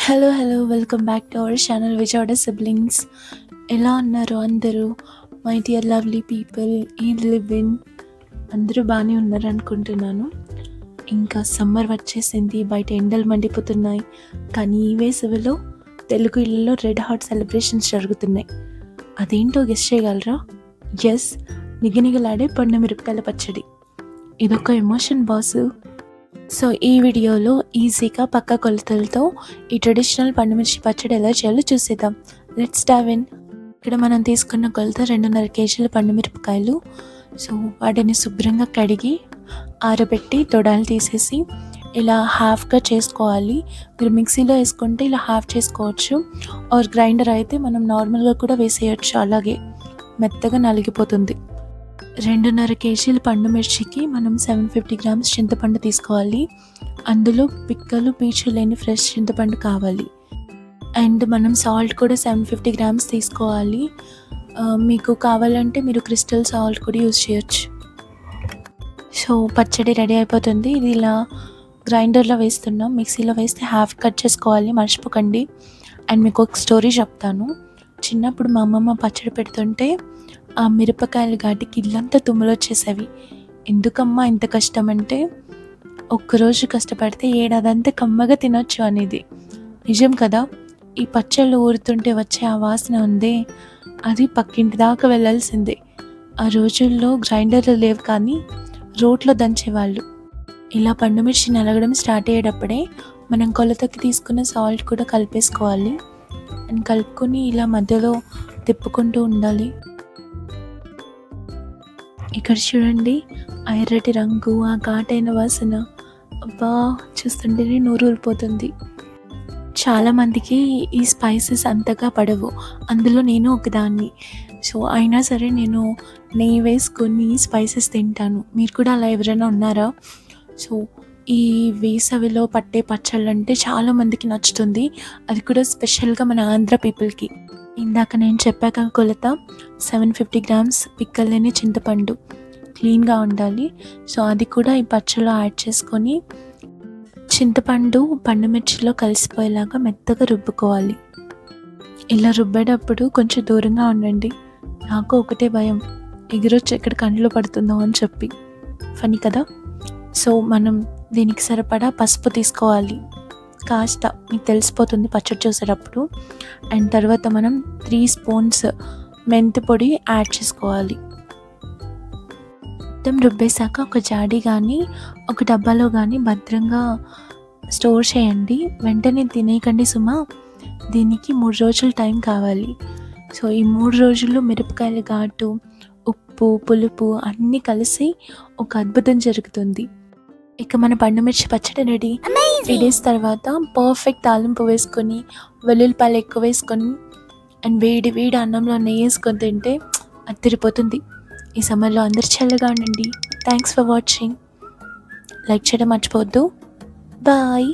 Hello welcome back to our channel Vijayawada siblings. ఎలా ఉన్నారు అందరూ? మై డియర్ లవ్లీ పీపుల్, ఈ లివ్ ఇన్ అందరూ బాగానే ఉన్నారు అనుకుంటున్నాను. ఇంకా సమ్మర్ వచ్చేసింది, బయట ఎండలు మండిపోతున్నాయి. కానీ ఈ వేసవిలో తెలుగు ఇళ్ళలో రెడ్ హాట్ సెలబ్రేషన్స్ జరుగుతున్నాయి. అదేంటో గెస్ చేయగలరా? ఎస్, నిగనిగలాడే పండు మిరపకాయల పచ్చడి. ఇదొక ఎమోషన్ బాసు. సో ఈ వీడియోలో ఈజీగా పక్క కొలతలతో ఈ ట్రెడిషనల్ పండుమిర్చి పచ్చడి ఎలా చేయాలో చూసేద్దాం. Let's dive in. ఇక్కడ మనం తీసుకున్న కొలత 2.5 కేజీల పండుమిరపకాయలు. సో వాటిని శుభ్రంగా కడిగి ఆరబెట్టి తొడాలు తీసేసి ఇలా హాఫ్గా చేసుకోవాలి. మీరు మిక్సీలో వేసుకుంటే ఇలా హాఫ్ చేసుకోవచ్చు, ఆర్ గ్రైండర్ అయితే మనం నార్మల్గా కూడా వేసేయచ్చు, అలాగే మెత్తగా నలిగిపోతుంది. 2.5 కేజీల పండు మిర్చికి మనం 750 గ్రామ్స్ చింతపండు తీసుకోవాలి. అందులో పిక్కలు పీచు లేని ఫ్రెష్ చింతపండు కావాలి. అండ్ మనం సాల్ట్ కూడా 750 గ్రామ్స్ తీసుకోవాలి. మీకు కావాలంటే మీరు క్రిస్టల్ సాల్ట్ కూడా యూజ్ చేయొచ్చు. సో పచ్చడి రెడీ అయిపోతుంది. ఇది ఇలా గ్రైండర్లో వేస్తున్నాం, మిక్సీలో వేస్తే హాఫ్ కట్ చేసుకోవాలి, మర్చిపోకండి. అండ్ మీకు ఒక స్టోరీ చెప్తాను. చిన్నప్పుడు మా అమ్మమ్మ పచ్చడి పెడుతుంటే ఆ మిరపకాయల ఘాటికి ఇల్లంతా తుమ్ములు వచ్చేసేవి. ఎందుకమ్మా ఇంత కష్టం అంటే, ఒక్కరోజు కష్టపడితే ఏడాదంతా కమ్మగా తినొచ్చు అనేది. నిజం కదా. ఈ పచ్చళ్ళు ఊరుతుంటే వచ్చే ఆ వాసన ఉందే, అది పక్కింటి దాకా వెళ్ళాల్సిందే. ఆ రోజుల్లో గ్రైండర్లు లేవు, కానీ రోట్లో దంచేవాళ్ళు. ఇలా పండుమిర్చి నలగడం స్టార్ట్ అయ్యేటప్పుడే మనం కొలతకి తీసుకున్న సాల్ట్ కూడా కలిపేసుకోవాలి. అండ్ కలుపుకొని ఇలా మధ్యలో తిప్పుకుంటూ ఉండాలి. ఇక్కడ చూడండి, ఆ ఎర్రటి రంగు, ఆ ఘాటైన వాసన, అబ్బా చూస్తుంటేనే నోరు ఊరిపోతుంది. చాలామందికి ఈ స్పైసెస్ అంతగా పడవు, అందులో నేను ఒకదాన్ని. సో అయినా సరే నేను నెయ్యి వేసుకొని స్పైసెస్ తింటాను. మీరు కూడా అలా ఎవరైనా ఉన్నారా? సో ఈ వేసవిలో పట్టే పచ్చళ్ళు అంటే చాలామందికి నచ్చుతుంది, అది కూడా స్పెషల్గా మన ఆంధ్ర పీపుల్కి. ఇందాక నేను చెప్పాక కొలత 750 గ్రామ్స్ పిక్కలేని చింతపండు, క్లీన్గా ఉండాలి. సో అది కూడా ఈ పచ్చడిలో యాడ్ చేసుకొని చింతపండు పండుమిర్చిలో కలిసిపోయేలాగా మెత్తగా రుబ్బుకోవాలి. ఇలా రుబ్బేటప్పుడు కొంచెం దూరంగా ఉండండి. నాకు ఒకటే భయం, ఎగిరొచ్చి ఎక్కడ కంట్లో పడుతుందో అని చెప్పి. ఫనీ కదా. సో మనం దీనికి సరిపడా పసుపు తీసుకోవాలి, కాస్త మీకు తెలిసిపోతుంది పచ్చడి చూసేటప్పుడు. అండ్ తర్వాత మనం 3 స్పూన్స్ మెంతి పొడి యాడ్ చేసుకోవాలి. మొత్తం రుబ్బేశాక ఒక జాడి కానీ ఒక డబ్బాలో కానీ భద్రంగా స్టోర్ చేయండి. వెంటనే తినేయకండి సుమా, దీనికి 3 రోజులు టైం కావాలి. సో ఈ 3 రోజుల్లో మిరపకాయల ఘాటు, ఉప్పు, పులుపు అన్నీ కలిసి ఒక అద్భుతం జరుగుతుంది. ఇక మన పండుమిర్చి పచ్చడి రెడీ. 3 డేస్ తర్వాత పర్ఫెక్ట్ తాలింపు వేసుకొని, వెల్లుల్లిపాయలు ఎక్కువ వేసుకొని, అండ్ వేడి వేడి అన్నంలో నెయ్యి వేసుకొని తింటే అదిరిపోతుంది. ఈ సమ్మర్లో అందరు చల్లగా ఉండండి. Thanks for watching. లైక్ చేయడం మర్చిపోవద్దు. బాయ్.